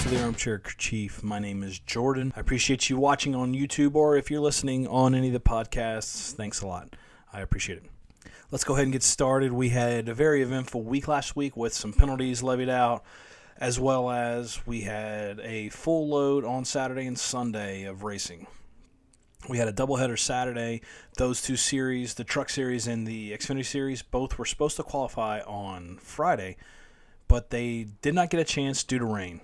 to the Armchair Chief. My name is Jordan. I appreciate you watching on YouTube, or if you're listening on any of the podcasts, thanks a lot. I appreciate it. Let's go ahead and get started. We had a very eventful week last week with some penalties levied out, as well as we had a full load on Saturday and Sunday of racing. We had a doubleheader Saturday. Those two series, the Truck Series and the Xfinity Series, both were supposed to qualify on Friday, but they did not get a chance due to rain.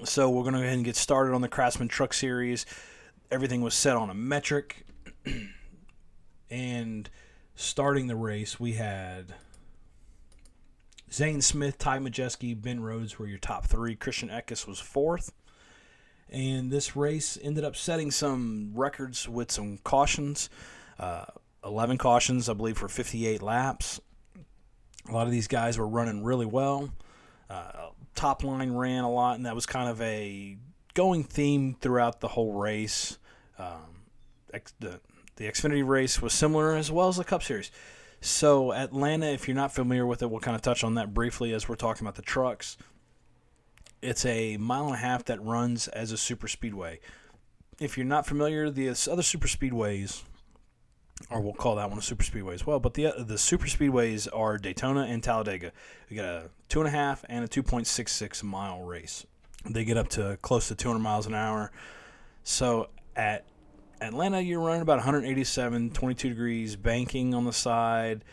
So we're going to go ahead and get started on the Craftsman Truck Series. Everything was set on a metric. And starting the race, we had Zane Smith, Ty Majeski, Ben Rhodes were your top three. Christian Eckes was fourth. And this race ended up setting some records with some cautions. 11 cautions, I believe, for 58 laps. A lot of these guys were running really well. Top line ran a lot, and that was kind of a going theme throughout the whole race. The Xfinity race was similar, as well as the Cup Series. So Atlanta, if you're not familiar with it, we'll kind of touch on that briefly as we're talking about the trucks. It's a mile and a half that runs as a super speedway. If you're not familiar, the other super speedways, or we'll call that one a super speedway as well, but the super speedways are Daytona and Talladega. We got a 2.5 and a 2.66 mile race. They get up to close to 200 miles an hour. So at Atlanta, you're running about 187, 22 degrees, banking on the side.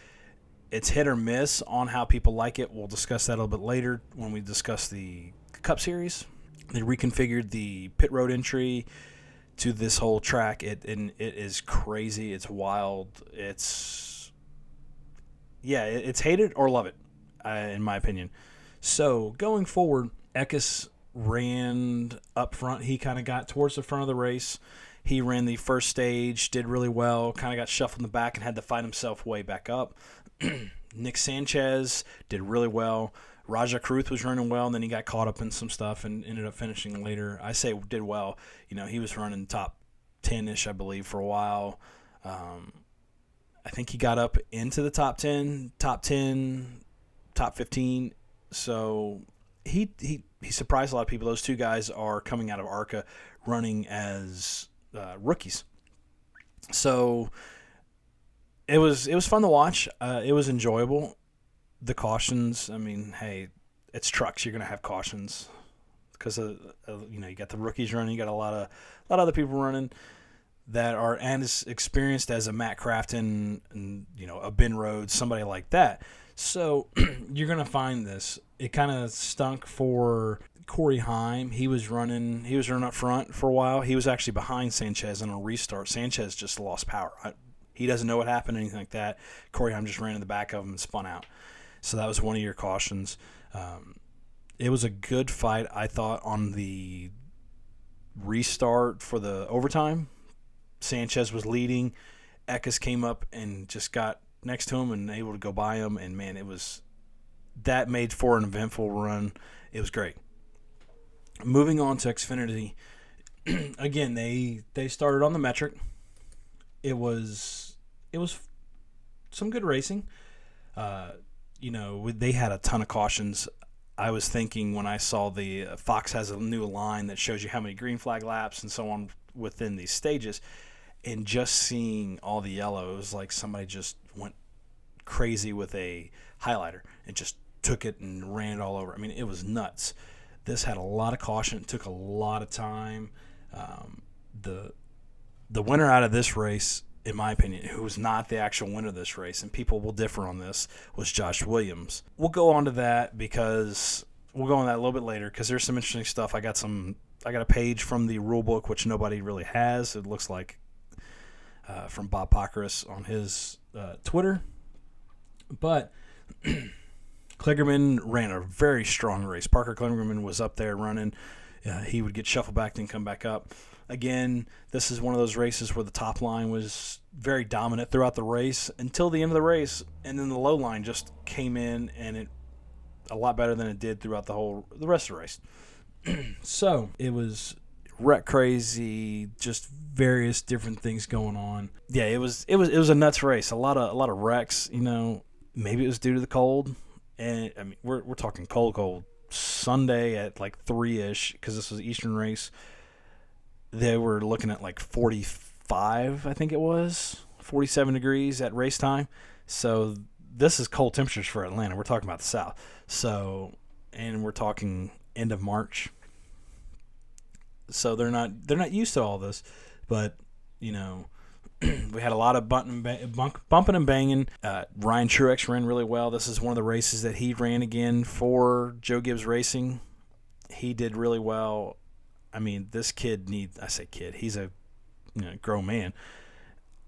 It's hit or miss on how people like it. We'll discuss that a little bit later when we discuss the Cup Series. They reconfigured the pit road entry to this whole track. It is crazy. It's wild. It's hate it or love it, in my opinion. So going forward, Eckes ran up front. He kind of got towards the front of the race. He ran the first stage, did really well, kind of got shuffled in the back and had to fight himself way back up. Nick Sanchez did really well. Raja Kruth was running well, and then he got caught up in some stuff and ended up finishing later. I say did well. You know, he was running top 10-ish, I believe, for a while. I think he got up into the top 10, top 15. So he surprised a lot of people. Those two guys are coming out of ARCA running as rookies. So it was fun to watch. It was enjoyable. The cautions, I mean, hey, it's trucks. You're going to have cautions because you got the rookies running. You got a lot of other people running that are as experienced as a Matt Crafton and a Ben Rhodes, somebody like that. So you're going to find this. It kind of stunk for Corey Heim. He was running up front for a while. He was actually behind Sanchez on a restart. Sanchez just lost power. He doesn't know what happened, anything like that. Corey Heim just ran in the back of him and spun out. So that was one of your cautions. It was a good fight, I thought, on the restart for the overtime. Sanchez was leading. Eckes came up and just got next to him and able to go by him. And, man, that made for an eventful run. It was great. Moving on to Xfinity. Again, they started on the metric. It was some good racing. They had a ton of cautions. I was thinking when I saw the Fox has a new line that shows you how many green flag laps and so on within these stages, and just seeing all the yellow, it was like somebody just went crazy with a highlighter and just took it and ran it all over. I mean, it was nuts. This had a lot of caution. It took a lot of time. The winner out of this race, in my opinion, who was not the actual winner of this race, and people will differ on this, was Josh Williams. We'll go on to that because we'll go on that a little bit later because there's some interesting stuff. I got a page from the rule book, which nobody really has. It looks like from Bob Pockrass on his Twitter. But Kligerman ran a very strong race. Parker Kligerman was up there running. He would get shuffled back and come back up. Again, this is one of those races where the top line was very dominant throughout the race until the end of the race, and then the low line just came in and it a lot better than it did throughout the rest of the race. So it was wreck crazy, just various different things going on. Yeah, it was a nuts race. A lot of wrecks. Maybe it was due to the cold, and I mean we're talking cold Sunday at like 3-ish, because this was Eastern race. They were looking at like 45, I think it was, 47 degrees at race time. So this is cold temperatures for Atlanta. We're talking about the South. So, and we're talking end of March. So they're not used to all this, but we had a lot of bumping and banging. Ryan Truex ran really well. This is one of the races that he ran again for Joe Gibbs Racing. He did really well. I mean, this kid he's a grown man.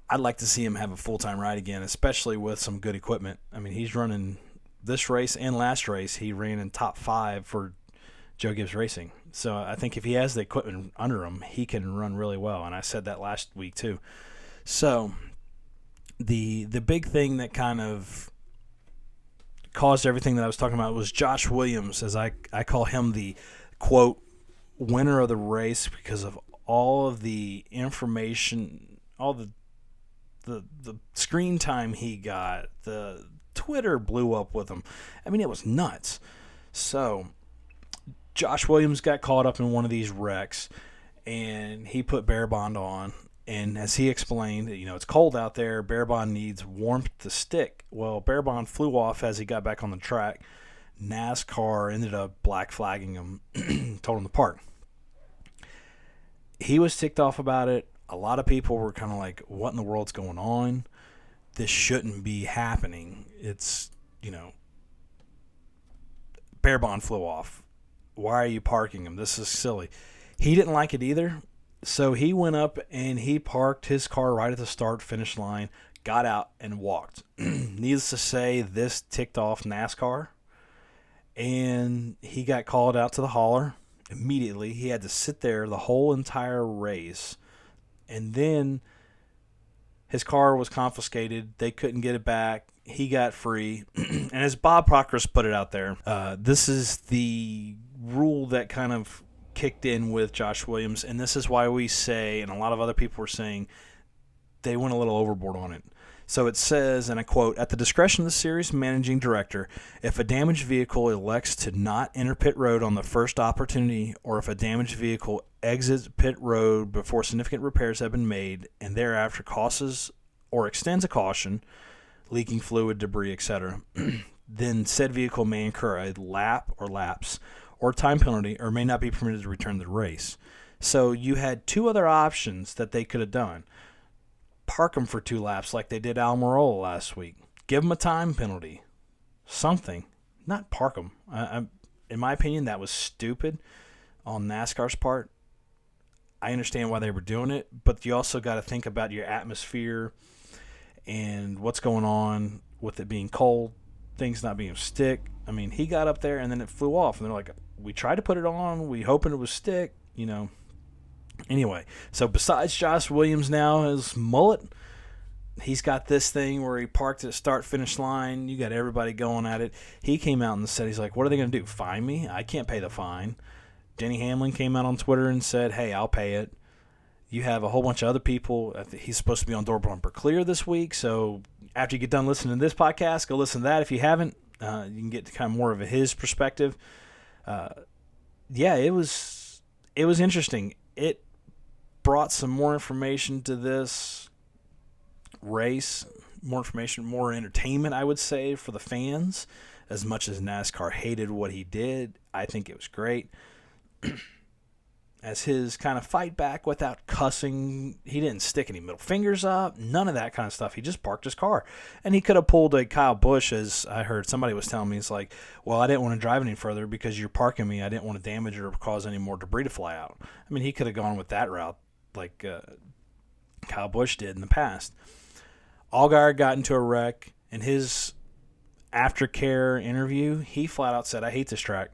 I'd like to see him have a full-time ride again, especially with some good equipment. I mean, he's running this race and last race. He ran in top 5 for Joe Gibbs Racing. So I think if he has the equipment under him, he can run really well. And I said that last week too. So the big thing that kind of caused everything that I was talking about was Josh Williams, as I call him the, quote, winner of the race, because of all of the information, all the screen time he got. The Twitter blew up with him. I mean, it was nuts. So Josh Williams got caught up in one of these wrecks, and he put Bear Bond on. And as he explained, it's cold out there. Bear Bond needs warmth to stick. Well, Bear Bond flew off as he got back on the track. NASCAR ended up black flagging him, told him to park. He was ticked off about it. A lot of people were kind of like, what in the world's going on? This shouldn't be happening. It's, Bear Bond flew off. Why are you parking him? This is silly. He didn't like it either. So he went up and he parked his car right at the start-finish line, got out, and walked. Needless to say, this ticked off NASCAR. And he got called out to the hauler immediately. He had to sit there the whole entire race. And then his car was confiscated. They couldn't get it back. He got free. And as Bob Proctor's put it out there, this is the rule that kind of kicked in with Josh Williams. And this is why we say, and a lot of other people were saying, they went a little overboard on it. So it says, and I quote, "At the discretion of the series managing director, if a damaged vehicle elects to not enter pit road on the first opportunity, or if a damaged vehicle exits pit road before significant repairs have been made and thereafter causes or extends a caution, leaking fluid, debris, etc., then said vehicle may incur a lap or lapse or time penalty or may not be permitted to return to the race." So you had two other options that they could have done. Park them for 2 laps like they did Almirola last week. Give them a time penalty. Something. Not park them. In my opinion, that was stupid on NASCAR's part. I understand why they were doing it, but you also got to think about your atmosphere and what's going on with it being cold, things not being stick. I mean, he got up there and then it flew off, and they're like, we tried to put it on, we hoping it was stick, Anyway, so besides Josh Williams now, his mullet, he's got this thing where he parked at the start-finish line. You got everybody going at it. He came out and said, he's like, what are they going to do, fine me? I can't pay the fine. Denny Hamlin came out on Twitter and said, hey, I'll pay it. You have a whole bunch of other people. He's supposed to be on Door Bumper Clear this week, so after you get done listening to this podcast, go listen to that if you haven't. You can get kind of more of his perspective. It was interesting. It brought some more information to this race, more information, more entertainment, I would say, for the fans. As much as NASCAR hated what he did, I think it was great. As his kind of fight back without cussing, he didn't stick any middle fingers up, none of that kind of stuff. He just parked his car. And he could have pulled a Kyle Busch, as I heard somebody was telling me. It's like, well, I didn't want to drive any further because you're parking me. I didn't want to damage or cause any more debris to fly out. I mean, he could have gone with that route like Kyle Busch did in the past. Allgaier got into a wreck. In his aftercare interview, he flat out said, I hate this track.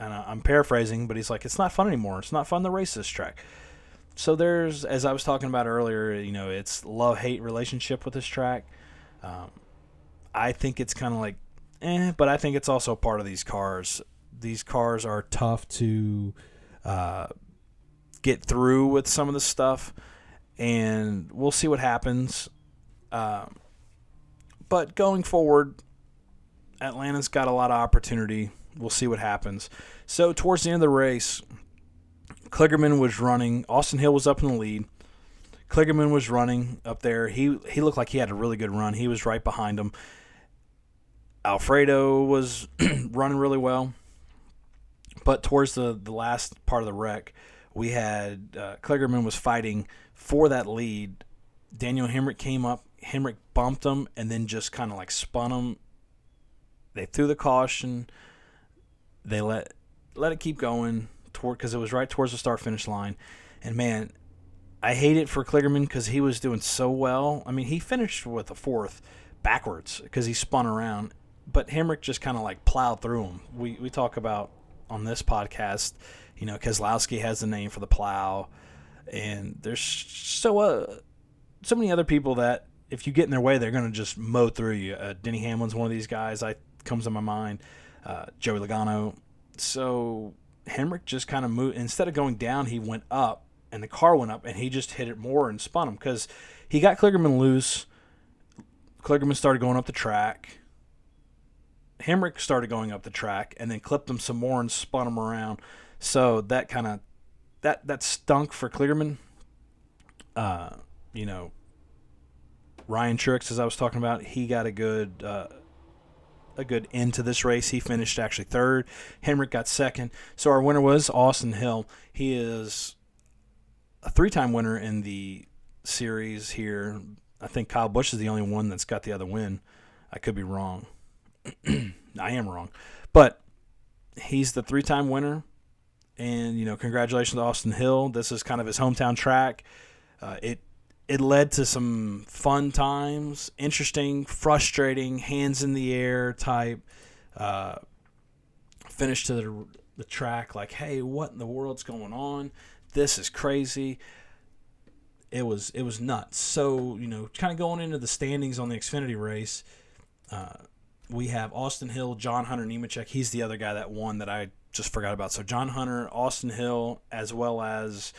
And I'm paraphrasing, but he's like, it's not fun anymore. It's not fun to race this track. So there's, as I was talking about earlier, it's love-hate relationship with this track. I think it's kind of like, but I think it's also part of these cars. These cars are tough to get through with some of the stuff, and we'll see what happens. But going forward, Atlanta's got a lot of opportunity. We'll see what happens. So towards the end of the race, Kligerman was running. Austin Hill was up in the lead. Kligerman was running up there. He looked like he had a really good run. He was right behind him. Alfredo was running really well. But towards the last part of the wreck, we had Kligerman was fighting for that lead. Daniel Hemrick came up. Hemrick bumped him and then just kind of like spun him. They threw the caution. They let it keep going because it was right towards the start-finish line. And, man, I hate it for Kligerman because he was doing so well. I mean, he finished with a fourth backwards because he spun around. But Hemrick just kind of like plowed through him. We talk about on this podcast, Keselowski has the name for the plow. And there's so many other people that if you get in their way, they're going to just mow through you. Denny Hamlin's one of these guys. Comes to my mind. Joey Logano. So Hemrick just kind of moved. Instead of going down, he went up, and the car went up, and he just hit it more and spun him because he got Kligerman loose. Kligerman started going up the track. Hemrick started going up the track and then clipped him some more and spun him around. So that kind of that stunk for Kligerman. Ryan Truex, as I was talking about, he got a good end to this race. He finished actually third. Hemrick got second. So our winner was Austin Hill. He is a 3-time winner in the series here. I think Kyle Busch is the only one that's got the other win. I could be wrong. I am wrong. But he's the 3-time winner. And, congratulations to Austin Hill. This is kind of his hometown track. It led to some fun times, interesting, frustrating, hands in the air type finish to the track. Like, hey, what in the world's going on? This is crazy. It was nuts. So, kind of going into the standings on the Xfinity race, we have Austin Hill, John Hunter Nemechek. He's the other guy that won that I just forgot about. So John Hunter, Austin Hill, as well as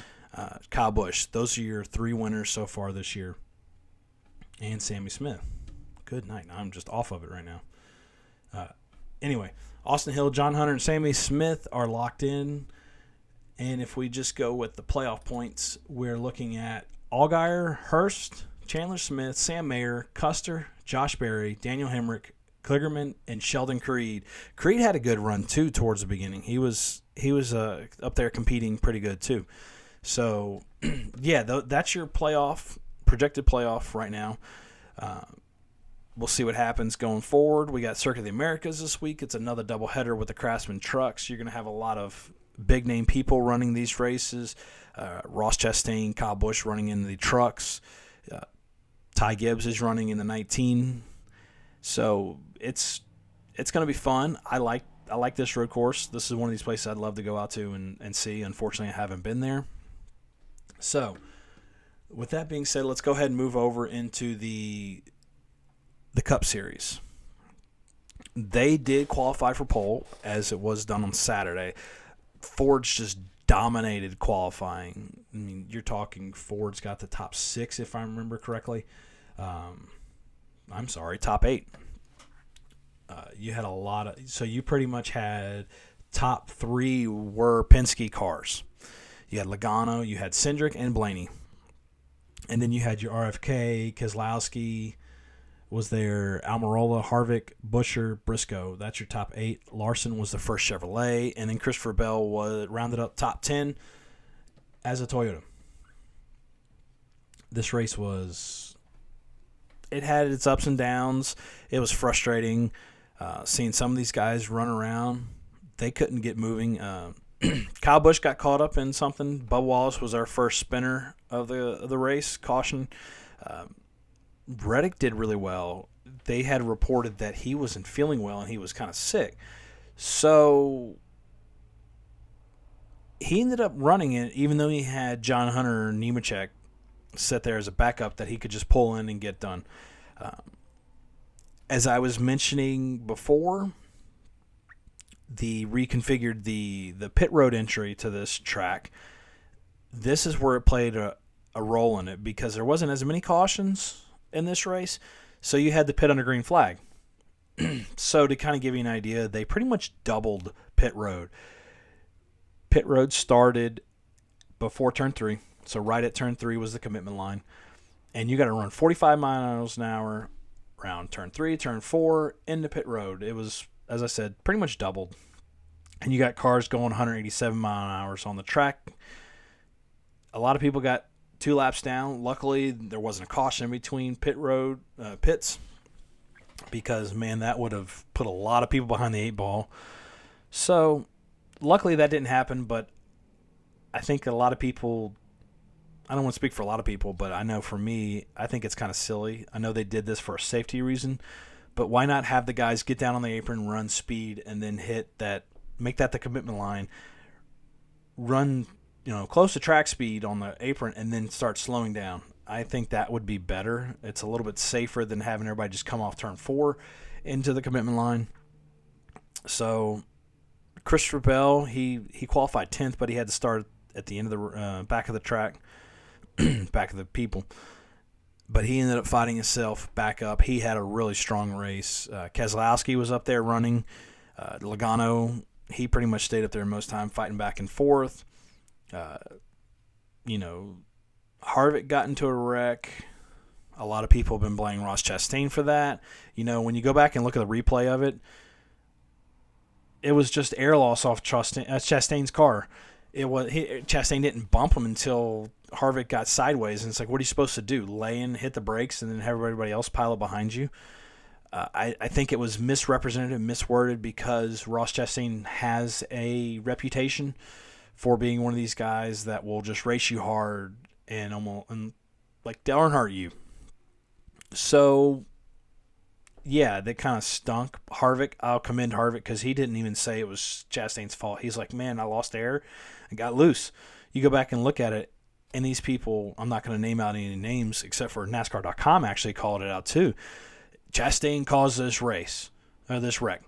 Kyle Busch. Those are your 3 winners so far this year. And Sammy Smith. Good night. I'm just off of it right now. Anyway, Austin Hill, John Hunter, and Sammy Smith are locked in. And if we just go with the playoff points, we're looking at Allgaier, Hurst, Chandler Smith, Sam Mayer, Custer, Josh Berry, Daniel Hemrick, Kligerman, and Sheldon Creed. Creed had a good run, too, towards the beginning. He was up there competing pretty good, too. So, yeah, that's your projected playoff right now. We'll see what happens going forward. We got Circuit of the Americas this week. It's another doubleheader with the Craftsman trucks. You're going to have a lot of big-name people running these races. Ross Chastain, Kyle Busch running in the trucks. Ty Gibbs is running in the 19. So it's going to be fun. I like this road course. This is one of these places I'd love to go out to and see. Unfortunately, I haven't been there. So, with that being said, let's go ahead and move over into the Cup Series. They did qualify for pole, as it was done on Saturday. Ford's just dominated qualifying. I mean, you're talking Ford's got the top 6, if I remember correctly. I'm sorry, top 8. You had a lot of... So you pretty much had top 3 were Penske cars. You had Logano, you had Cindric, and Blaney. And then you had your RFK, Keselowski was there, Almirola, Harvick, Buescher, Briscoe. That's your top 8. Larson was the first Chevrolet. And then Christopher Bell was rounded up top 10 as a Toyota. This race was... It had its ups and downs. It was frustrating seeing some of these guys run around. They couldn't get moving. Kyle Busch got caught up in something. Bubba Wallace was our first spinner of the race. Caution. Reddick did really well. They had reported that he wasn't feeling well and he was kind of sick. So he ended up running it, even though he had John Hunter Nemechek sit there as a backup that he could just pull in and get done. As I was mentioning before, the reconfigured the pit road entry to this track. This is where it played a role in it because there wasn't as many cautions in this race, so you had the pit under green flag. So to kind of give you an idea, they pretty much doubled pit road. Pit road started before turn 3. So right at turn 3 was the commitment line. And you got to run 45 miles an hour around turn 3, turn 4, into pit road. It was, as I said, pretty much doubled. And you got cars going 187 mile an hour on the track. A lot of people got 2 laps down. Luckily, there wasn't a caution in between pits, because, man, that would have put a lot of people behind the 8 ball. So, luckily that didn't happen, but I think a lot of people, I don't want to speak for a lot of people, but I know for me, I think it's kind of silly. I know they did this for a safety reason, but why not have the guys get down on the apron, run speed, and then make that the commitment line, run, close to track speed on the apron, and then start slowing down. I think that would be better. It's a little bit safer than having everybody just come off turn 4 into the commitment line. So Christopher Bell, he qualified 10th, but he had to start at the end of the back of the track, back of the people. But he ended up fighting himself back up. He had a really strong race. Keselowski was up there running. Logano, he pretty much stayed up there most time, fighting back and forth. Harvick got into a wreck. A lot of people have been blaming Ross Chastain for that. When you go back and look at the replay of it, it was just air loss off Chastain's car. Chastain didn't bump him until Harvick got sideways, and it's like, what are you supposed to do? Lay in, hit the brakes, and then have everybody else pile up behind you? I think it was misrepresented and misworded, because Ross Chastain has a reputation for being one of these guys that will just race you hard and like Dale Earnhardt you. So, yeah, that kind of stunk. Harvick, I'll commend Harvick, because he didn't even say it was Chastain's fault. He's like, man, I lost air and got loose. You go back and look at it, and these people, I'm not going to name out any names, except for NASCAR.com actually called it out too. Chastain caused this wreck.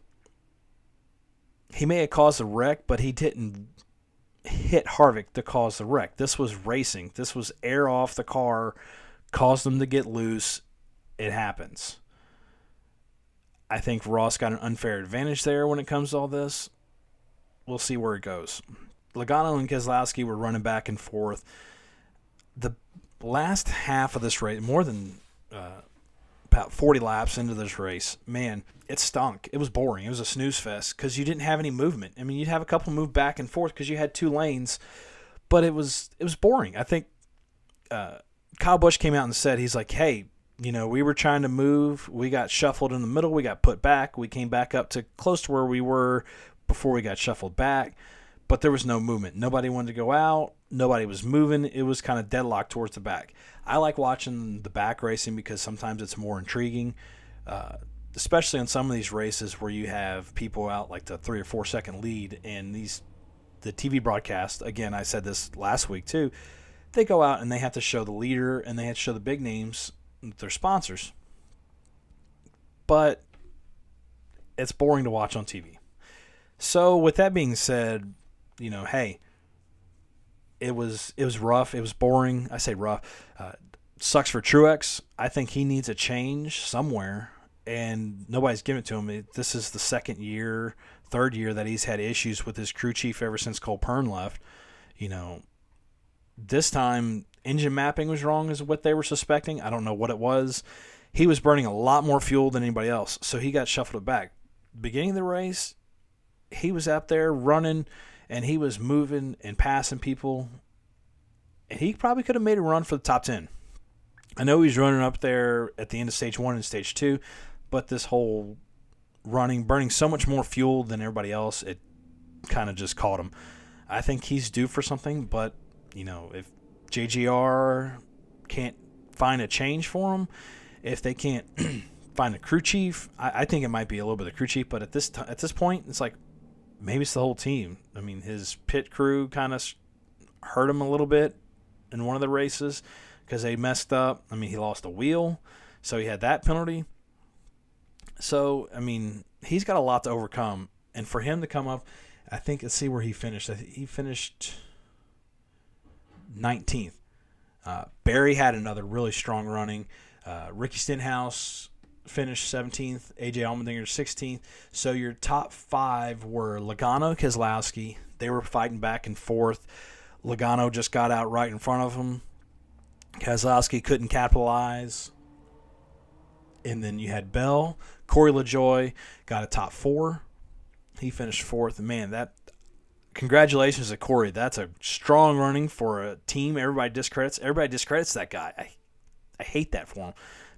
He may have caused the wreck, but he didn't hit Harvick to cause the wreck. This was racing. This was air off the car, caused them to get loose. It happens. I think Ross got an unfair advantage there when it comes to all this. We'll see where it goes. Logano and Keselowski were running back and forth. The last half of this race, more than about 40 laps into this race, man, it stunk. It was boring. It was a snooze fest because you didn't have any movement. I mean, you'd have a couple move back and forth because you had 2 lanes, but it was boring. I think Kyle Busch came out and said, he's like, hey, we were trying to move. We got shuffled in the middle. We got put back. We came back up to close to where we were before we got shuffled back, but there was no movement. Nobody wanted to go out. Nobody was moving. It was kind of deadlocked towards the back. I like watching the back racing because sometimes it's more intriguing, especially on some of these races where you have people out like the 3 or 4 second lead, and the TV broadcast, again, I said this last week too, they go out and they have to show the leader and they have to show the big names, their sponsors. But it's boring to watch on TV. So with that being said, hey, it was rough. It was boring. I say rough. Sucks for Truex. I think he needs a change somewhere, and nobody's giving it to him. This is the third year that he's had issues with his crew chief ever since Cole Pearn left. This time engine mapping was wrong is what they were suspecting. I don't know what it was. He was burning a lot more fuel than anybody else, so he got shuffled back. Beginning of the race, he was out there running, and he was moving and passing people, and he probably could have made a run for the top 10. I know he's running up there at the end of stage 1 and stage 2, but this whole burning so much more fuel than everybody else, it kind of just caught him. I think he's due for something, but, if JGR can't find a change for him, if they can't find a crew chief, I think it might be a little bit of crew chief, but at this point, it's like, maybe it's the whole team. I mean, his pit crew kind of hurt him a little bit in one of the races because they messed up. I mean, he lost a wheel, so he had that penalty. So, I mean, he's got a lot to overcome. And for him to come up, I think, let's see where he finished. He finished 19th. Barry had another really strong running. Ricky Stenhouse finished 17th, AJ Allmendinger 16th. So your top 5 were Logano, Keselowski. They were fighting back and forth. Logano just got out right in front of him. Keselowski couldn't capitalize. And then you had Bell. Corey LaJoie got a top 4. He finished 4th. And man, congratulations to Corey. That's a strong running for a team. Everybody discredits that guy. I hate that for him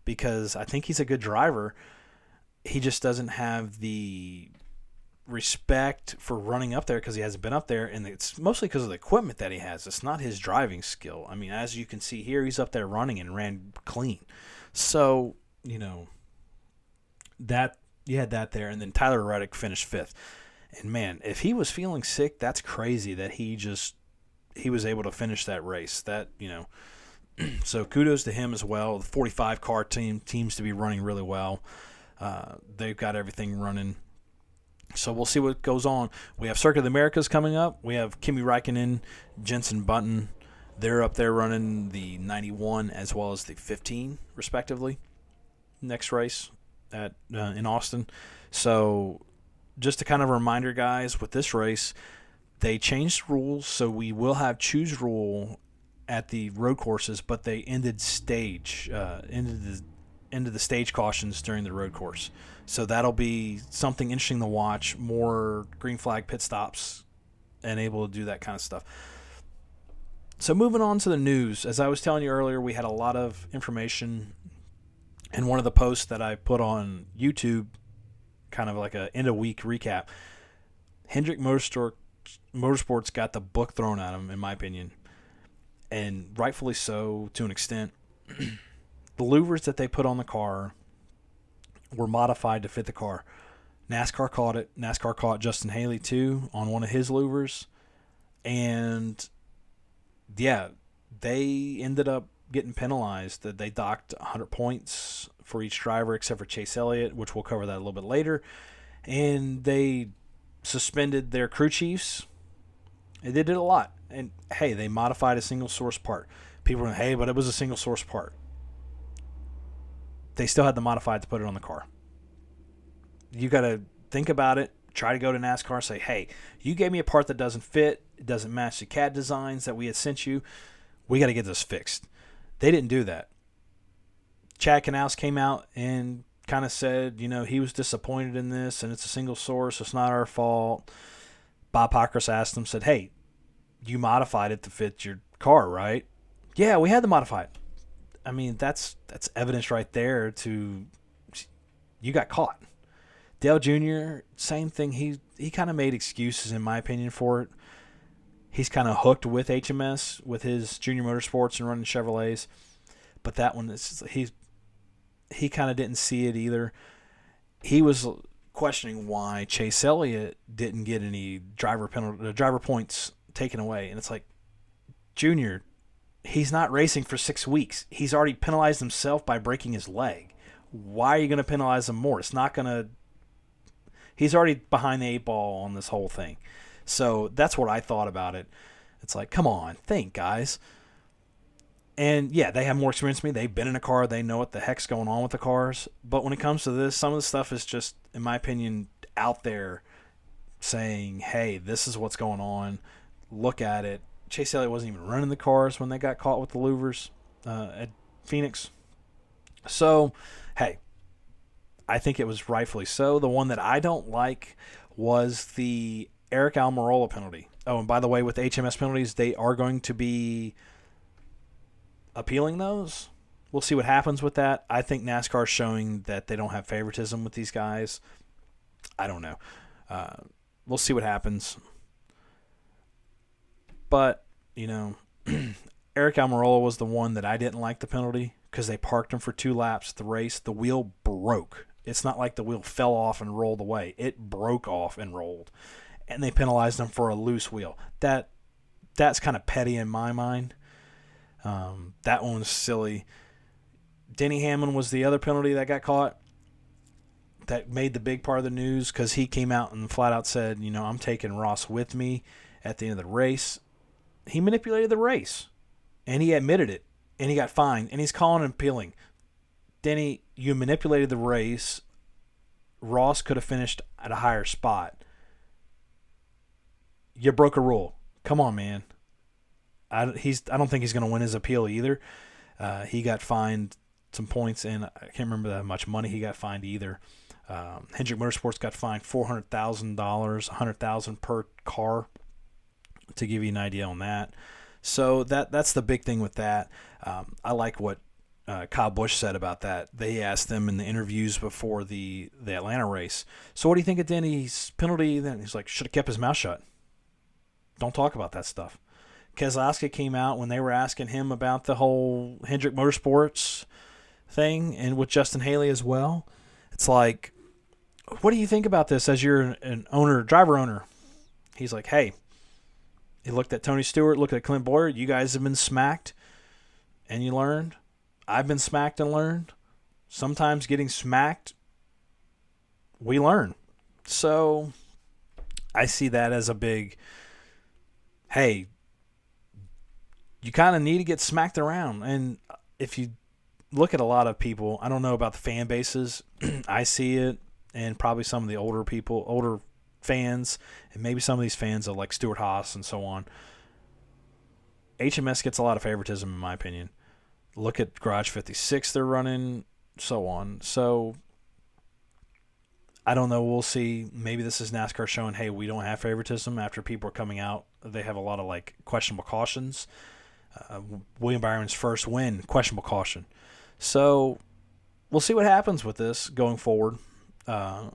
because I think he's a good driver. He just doesn't have the respect for running up there because he hasn't been up there, and it's mostly because of the equipment that he has. It's not his driving skill. I mean, as you can see here, he's up there running and ran clean. So, that you had that there, and then Tyler Reddick finished 5th. And man, if he was feeling sick, that's crazy that he was able to finish that race. So kudos to him as well. The 45 car team seems to be running really well. They've got everything running. So we'll see what goes on. We have Circuit of the Americas coming up. We have Kimi Räikkönen, Jenson Button. They're up there running the 91 as well as the 15, respectively. Next race in Austin. So just a kind of reminder, guys, with this race, they changed rules, so we will have choose rule at the road courses, but they ended the stage cautions during the road course. So that'll be something interesting to watch. More green flag pit stops and able to do that kind of stuff. So moving on to the news. As I was telling you earlier, we had a lot of information in one of the posts that I put on YouTube, kind of like a end of week recap. Hendrick Motorsports got the book thrown at him, in my opinion, and rightfully so to an extent. The louvers that they put on the car were modified to fit the car. NASCAR caught it. NASCAR caught Justin Haley too on one of his louvers. And yeah, they ended up getting penalized. They docked 100 points for each driver except for Chase Elliott, which we'll cover that a little bit later. And they suspended their crew chiefs. They did it a lot. And hey, they modified a single source part. People were like, hey, but it was a single source part. They still had to modify it to put it on the car. You got to think about it. Try to go to NASCAR and say, hey, you gave me a part that doesn't fit. It doesn't match the CAD designs that we had sent you. We got to get this fixed. They didn't do that. Chad Knaus came out and kind of said, he was disappointed in this and it's a single source. It's not our fault. Bob Pockrass asked him, said, hey, you modified it to fit your car, right? Yeah, we had to modify it. I mean, that's evidence right there to you got caught. Dale Jr., same thing. He kind of made excuses, in my opinion, for it. He's kind of hooked with HMS, with his Junior Motorsports and running Chevrolets. But that one, he kind of didn't see it either. He was questioning why Chase Elliott didn't get any driver points taken away. And it's like, Junior, he's not racing for 6 weeks. He's already penalized himself by breaking his leg. Why are you going to penalize him more? It's not going to... He's already behind the 8 ball on this whole thing. So that's what I thought about it. It's like, come on, think, guys. And yeah, they have more experience than me. They've been in a car. They know what the heck's going on with the cars. But when it comes to this, some of the stuff is just, in my opinion, out there saying, hey, this is what's going on. Look at it. Chase Elliott wasn't even running the cars when they got caught with the louvers at Phoenix. So, hey, I think it was rightfully so. The one that I don't like was the Eric Almirola penalty. Oh, and by the way, with HMS penalties, they are going to be appealing those. We'll see what happens with that. I think NASCAR is showing that they don't have favoritism with these guys. I don't know. We'll see what happens. But, Eric Almirola was the one that I didn't like the penalty because they parked him for 2 laps. The race, the wheel broke. It's not like the wheel fell off and rolled away. It broke off and rolled. And they penalized him for a loose wheel. That's kind of petty in my mind. That one was silly. Denny Hamlin was the other penalty that got caught. That made the big part of the news because he came out and flat out said, I'm taking Ross with me at the end of the race. He manipulated the race. And he admitted it. And he got fined. And he's calling and appealing. Denny, you manipulated the race. Ross could have finished at a higher spot. You broke a rule. Come on, man. I don't think he's going to win his appeal either. He got fined some points, and I can't remember how much money he got fined either. Hendrick Motorsports got fined $400,000, $100,000 per car, to give you an idea on that. So that's the big thing with that. I like what Kyle Busch said about that. They asked them in the interviews before the Atlanta race, so what do you think of Denny's penalty? Then he's like, should have kept his mouth shut. Don't talk about that stuff. Keselowski came out when they were asking him about the whole Hendrick Motorsports thing, and with Justin Haley as well. It's like, what do you think about this as you're an owner, driver owner? He's like, hey, he looked at Tony Stewart, looked at Clint Boyer. You guys have been smacked, and you learned. I've been smacked and learned. Sometimes getting smacked, we learn. So I see that as a big, hey, you kind of need to get smacked around. And if you look at a lot of people, I don't know about the fan bases. I see it, and probably some of the older fans, and maybe some of these fans of like Stuart Haas and so on. HMS gets a lot of favoritism, in my opinion. Look at Garage 56 they're running, so on. So I don't know. We'll see. Maybe this is NASCAR showing, hey, we don't have favoritism after people are coming out. They have a lot of like questionable cautions. William Byron's first win, questionable caution. So we'll see what happens with this going forward. We'll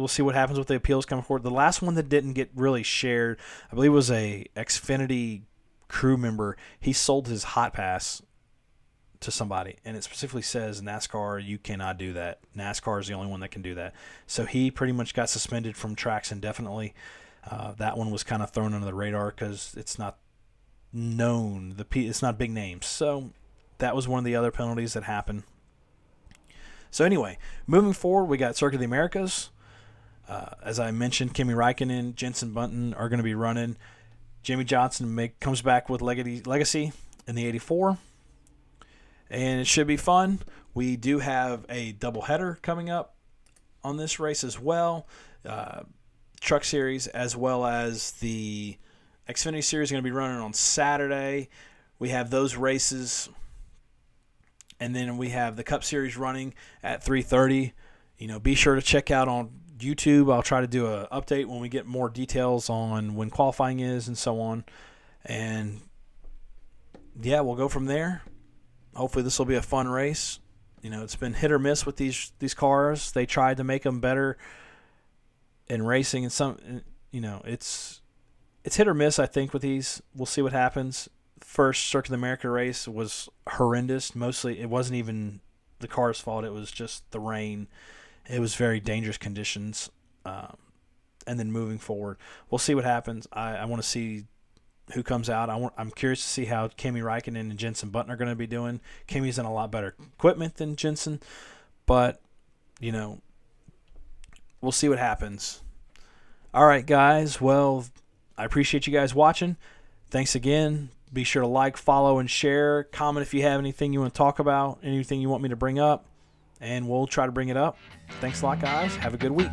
see what happens with the appeals coming forward. The last one that didn't get really shared, I believe, was a Xfinity crew member. He sold his hot pass to somebody, and it specifically says NASCAR, you cannot do that. NASCAR is the only one that can do that. So he pretty much got suspended from tracks indefinitely. That one was kind of thrown under the radar because it's not known. It's not big names. So that was one of the other penalties that happened. So anyway, moving forward, we got Circuit of the Americas. As I mentioned, Kimi Räikkönen, Jenson Button are going to be running. Jimmy Johnson comes back with Legacy in the 84. And it should be fun. We do have a doubleheader coming up on this race as well. Truck Series as well as the Xfinity Series are going to be running on Saturday. We have those races. And then we have the Cup Series running at 3:30. Be sure to check out on YouTube. I'll try to do an update when we get more details on when qualifying is and so on. And, yeah, we'll go from there. Hopefully this will be a fun race. It's been hit or miss with these cars. They tried to make them better in racing, and some, it's hit or miss, I think, with these. We'll see what happens. First Circuit of America race was horrendous. Mostly, it wasn't even the car's fault. It was just the rain. It was very dangerous conditions. And then moving forward, we'll see what happens. I want to see who comes out. I'm curious to see how Kimi Räikkönen and Jenson Button are going to be doing. Kimi's in a lot better equipment than Jenson, but we'll see what happens. All right, guys. Well, I appreciate you guys watching. Thanks again. Be sure to like, follow, and share. Comment if you have anything you want to talk about, anything you want me to bring up, and we'll try to bring it up. Thanks a lot, guys. Have a good week.